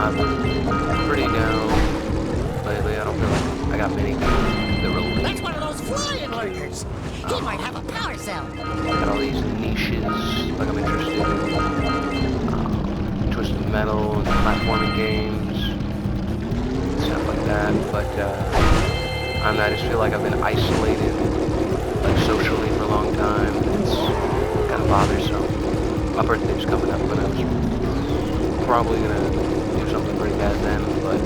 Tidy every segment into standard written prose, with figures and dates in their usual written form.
I've been pretty down lately. I don't feel like I got many things that relate. That's one of those flying lurkers. He might have a power cell. Got all these niches, like I'm interested in twisted metal and platforming games, stuff like that. But I just feel like I've been isolated, like socially for a long time. It's kind of bothersome. My birthday's coming up, and I was probably gonna do something pretty bad then, but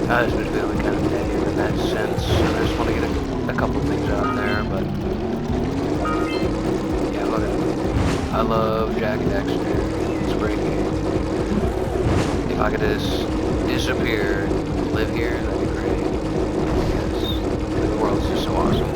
I just been feeling kind of negative in that sense, and I just want to get a couple things out there, but yeah, look at I love Jak and Daxter. It's a great game. If I could just disappear and live here, that'd be great, because the world's just so awesome.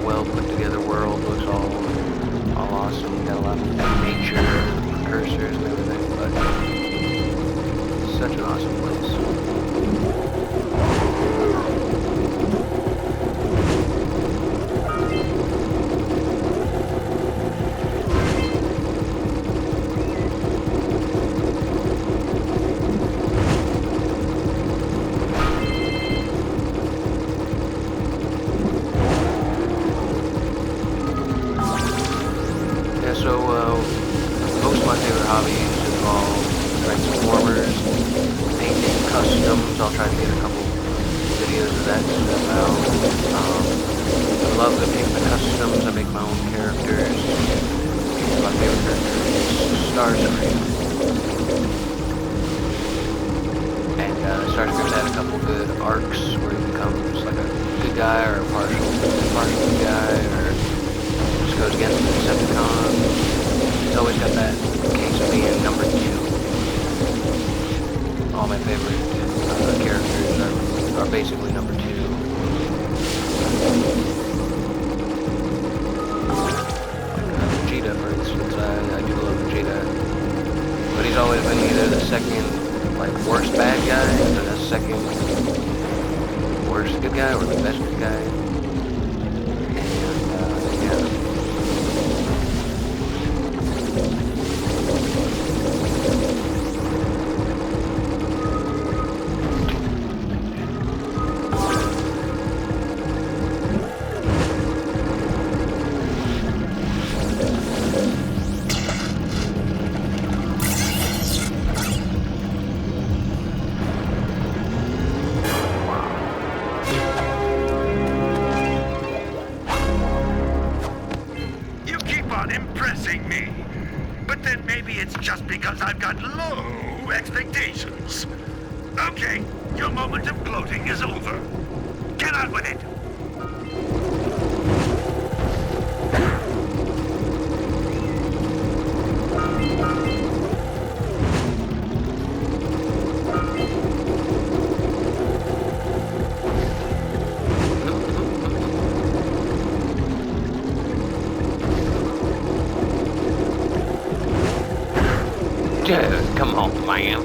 Well put together world, looks all awesome. Got a lot of nature, precursors and everything, but it's such an awesome place. So, most of my favorite hobbies involve Transformers, painting customs. I'll try to get a couple videos of that stuff out. I love to paint the customs. I make my own characters. My favorite character is Starscream. And Starscream's had a couple good arcs where he becomes like a good guy or a partial good guy, or goes against the Decepticons. He's always got that case of being number 2. All my favorite characters are basically number 2. Like Vegeta, for instance. I do love Vegeta. But he's always been either the second, like, worst bad guy, or the second worst good guy, or the best good guy. Impressing me. But then maybe it's just because I've got low expectations. Okay, your moment of gloating is over. Get on with it. Dude, come on, man.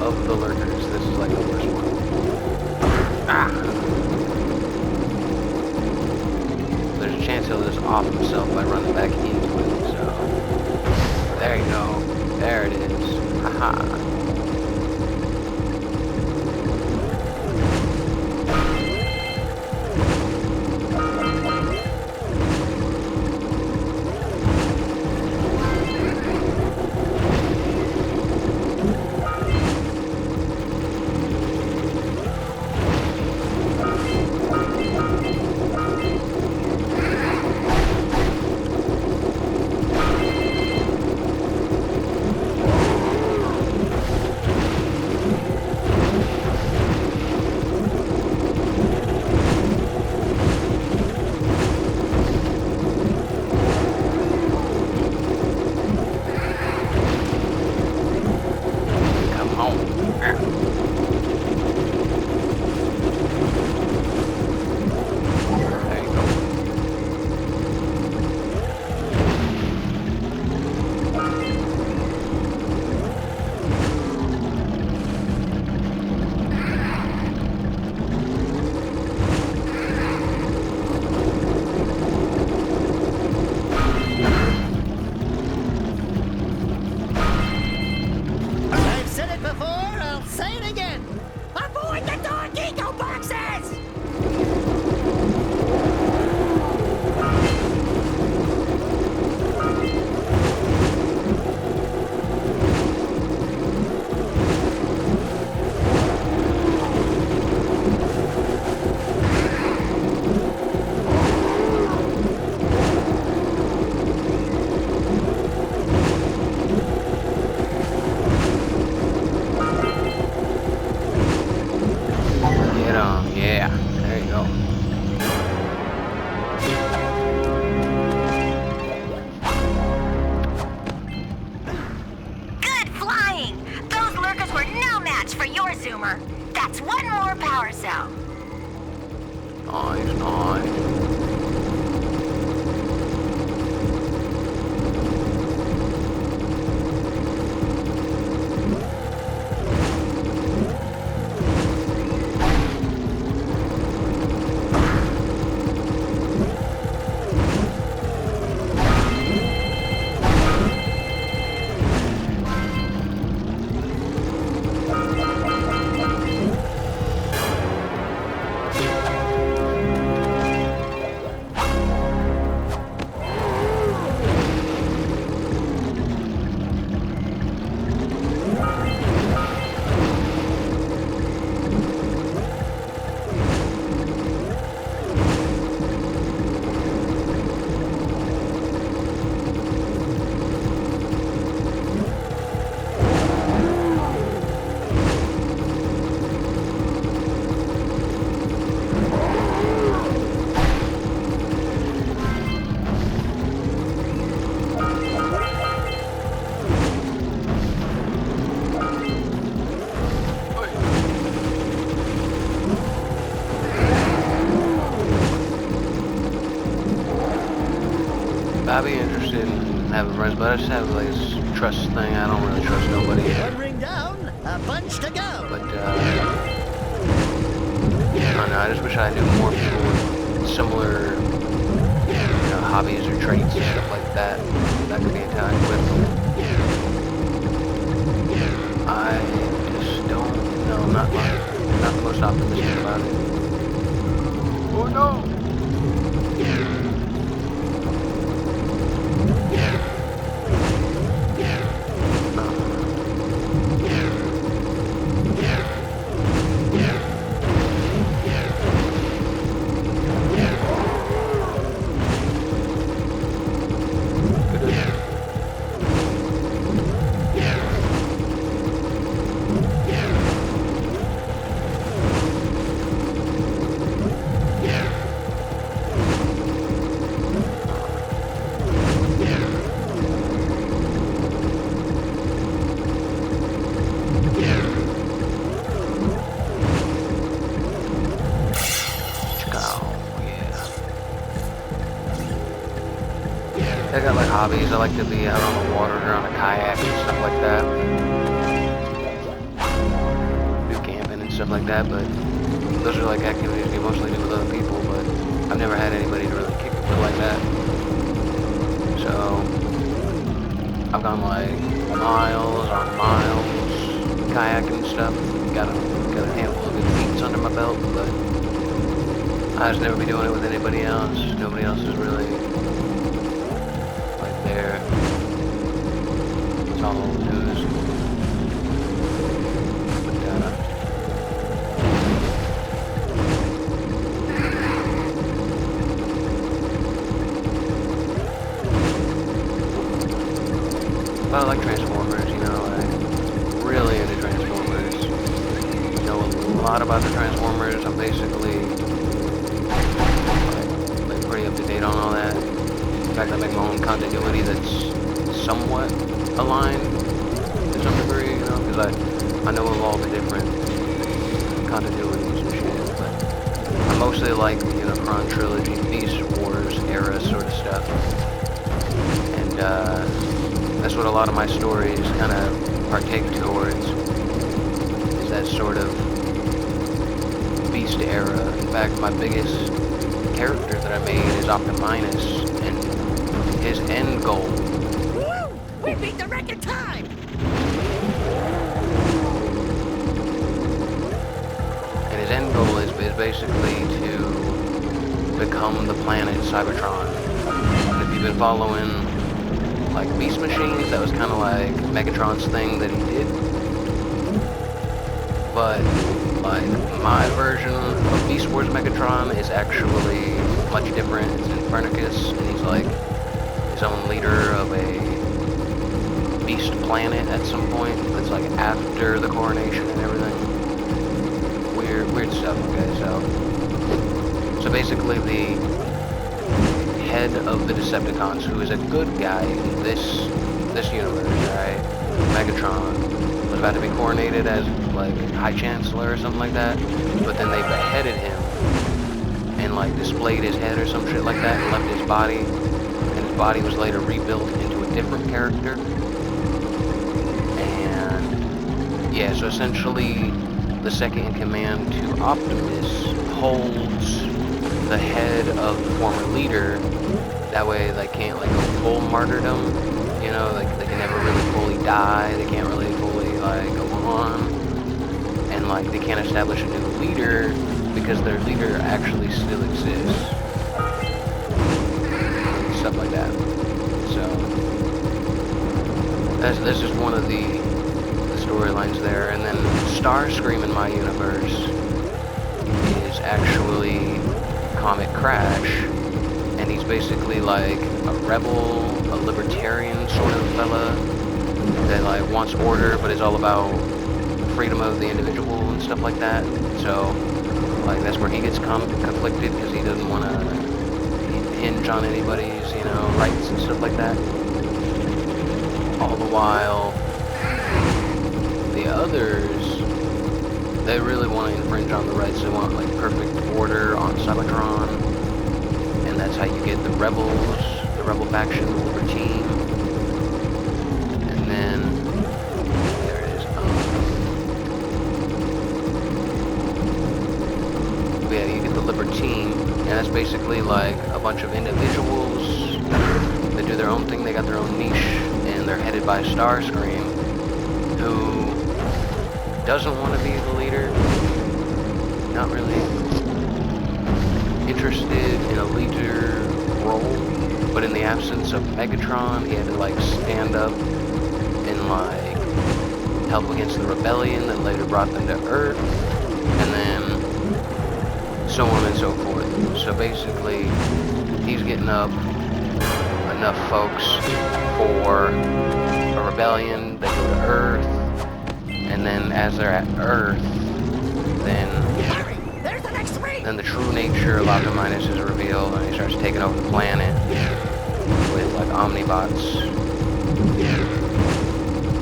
Of the lurkers, this is like the worst one. There's a chance he'll just off himself by running back into it, so... There you go. There it is. Haha. I'd be interested in having friends, but I just have like this trust thing. I don't really trust nobody. One ring down, a bunch to go. But I don't know. I just wish I knew more people with similar, hobbies or traits and stuff like that that could be in touch with. I just don't know. I'm not the most optimistic about it. Oh no! I got like hobbies. I like to be out on the water or on a kayak and stuff like that. Do camping and stuff like that, but those are like activities you mostly do with other people, but I've never had anybody to really kick it with like that. So I've gone like miles on miles kayaking and stuff. Got a handful of good feats under my belt, but I just never be doing it with anybody else. Nobody else is really there. It's all old news. But I like Transformers, like really into Transformers. Know a lot about the Transformers. I'm basically like pretty up to date on all that. In fact, I make my own continuity that's somewhat aligned to some degree, because I know of all the different continuities and shit, but I mostly like the Unicron trilogy, Beast Wars era sort of stuff, and that's what a lot of my stories kind of partake towards, is that sort of Beast era. In fact, my biggest character that I made is Optiminus, and his end goal. Woo! We beat the record time! And his end goal is basically to become the planet Cybertron. And if you've been following like Beast Machines, that was kind of like Megatron's thing that he did. But like my version of Beast Wars Megatron is actually much different. It's Infernicus, and he's like his own leader of a beast planet at some point. That's like after the coronation and everything. Weird stuff. Okay, so basically the head of the Decepticons, who is a good guy in this universe, right? Megatron was about to be coronated as like High Chancellor or something like that, but then they beheaded him and like displayed his head or some shit like that and left his body. Body was later rebuilt into a different character, and yeah, so essentially the second in command to Optimus holds the head of the former leader. That way they can't like go full martyrdom, like they can never really fully die, they can't really fully like go on, and like they can't establish a new leader because their leader actually still exists. Stuff like that. So that's just one of the storylines there. And then Starscream in my universe is actually Comet Crash, and he's basically like a rebel, a libertarian sort of fella that like wants order but is all about freedom of the individual and stuff like that. So like that's where he gets conflicted because he doesn't want to hinge on anybody's, rights and stuff like that. All the while, the others, they really want to infringe on the rights. They want like perfect order on Cybertron, and that's how you get the rebels. The rebel faction, the Libertine. And then there it is. Yeah, you get the Libertine, and that's basically like a bunch of individuals that do their own thing. They got their own niche, and they're headed by Starscream, who doesn't want to be the leader. Not really interested in a leader role, but in the absence of Megatron, he had to like stand up and like help against the rebellion that later brought them to Earth, and then so on and so forth. So basically, he's getting up enough folks for a rebellion. They go to Earth, and then as they're at Earth, then the true nature of Optimus is revealed, and he starts taking over the planet with like Omnibots.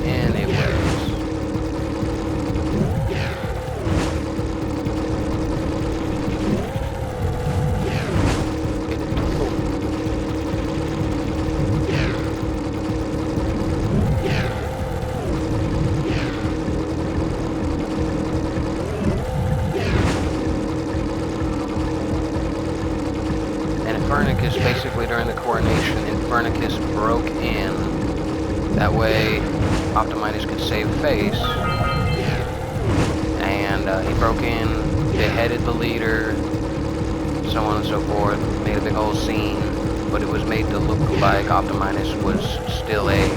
Anyways. Infernicus, basically during the coronation, Infernicus broke in. That way, Optimus could save face. And he broke in, beheaded the leader, so on and so forth. Made a big whole scene, but it was made to look like Optimus was still a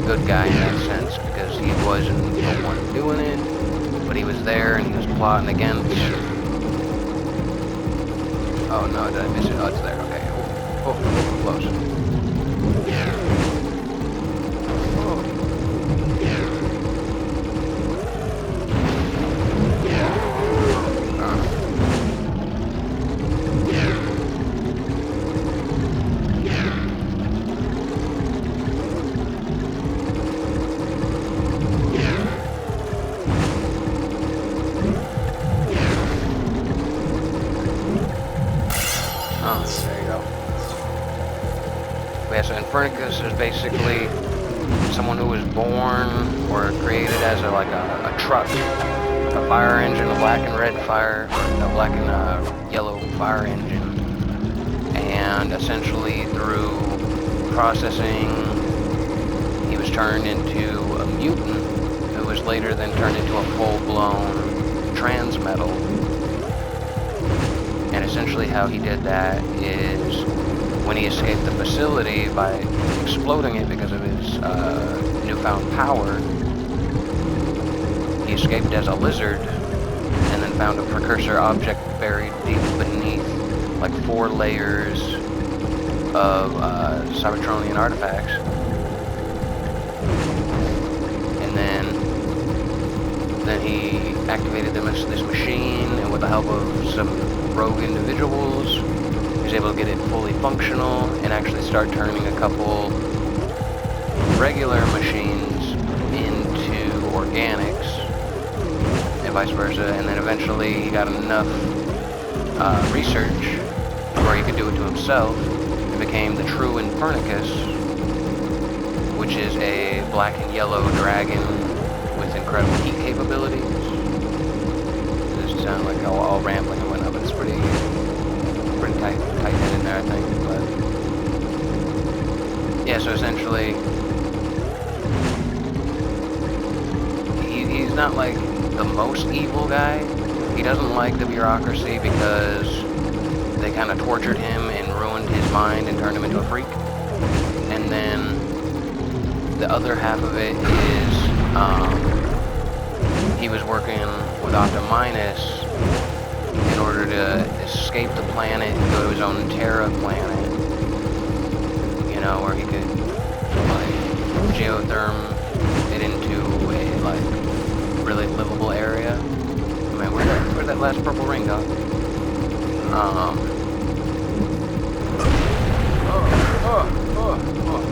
good guy in that sense, because he wasn't the one doing it, but he was there and he was plotting against. Oh no, did I miss it? Oh, it's there, okay. Oh, close. So Infernicus is basically someone who was born or created as a truck, like a fire engine, a black and red fire, no, black and yellow fire engine, and essentially through processing, he was turned into a mutant who was later then turned into a full-blown transmetal. And essentially how he did that is, when he escaped the facility by exploding it because of his newfound power, he escaped as a lizard and then found a precursor object buried deep beneath like 4 layers of Cybertronian artifacts. And then he activated this machine, and with the help of some rogue individuals, he was able to get it fully functional and actually start turning a couple regular machines into organics and vice versa. And then eventually he got enough research where he could do it to himself and became the true Infernicus, which is a black and yellow dragon with incredible heat capabilities. This sounds like all rambling and whatnot, but it's pretty tight in there, I think. But yeah, so essentially, he's not like the most evil guy. He doesn't like the bureaucracy because they kind of tortured him and ruined his mind and turned him into a freak. And then the other half of it is he was working with Optimus in order to escape the planet and go to his own Terra planet, you know, where he could like geotherm it into a like really livable area. I mean, where'd that last purple ring go?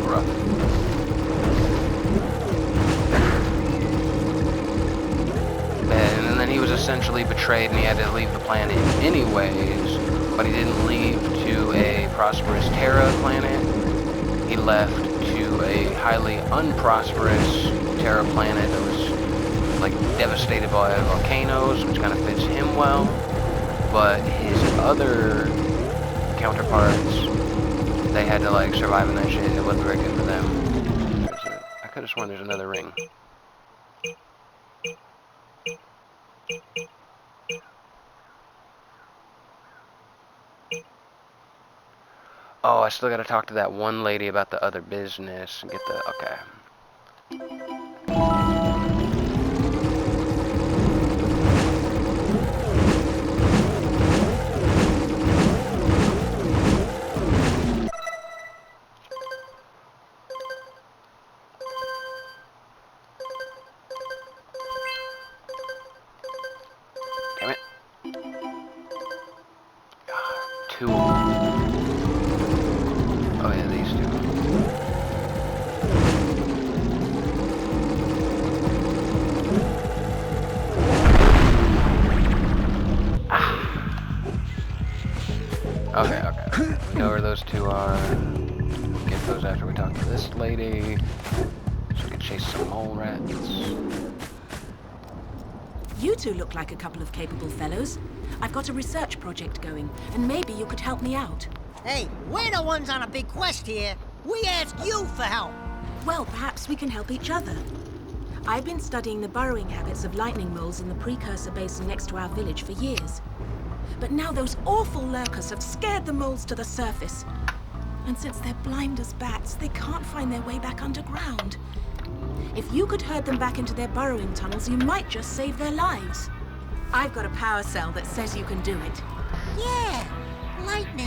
Rough. And then he was essentially betrayed, and he had to leave the planet anyways. but he didn't leave to a prosperous Terra planet. He left to a highly unprosperous Terra planet that was like devastated by volcanoes, which kind of fits him well. But his other counterparts, they had to like survive in that shit, and it wasn't very good for them. I could have sworn there's another ring. Oh, I still gotta talk to that one lady about the other business and get the... okay. Damn it. Two. Oh yeah, these two. Okay, okay. We know where those two are. We'll get those after we talk to this lady. So we can chase some mole rats. You two look like a couple of capable fellows. I've got a research project going, and maybe you could help me out. Hey, we're the ones on a big quest here. We ask you for help. Well, perhaps we can help each other. I've been studying the burrowing habits of lightning moles in the Precursor basin next to our village for years. But now those awful lurkers have scared the moles to the surface. And since they're blind as bats, they can't find their way back underground. If you could herd them back into their burrowing tunnels, you might just save their lives. I've got a power cell that says you can do it. Yeah, lightning.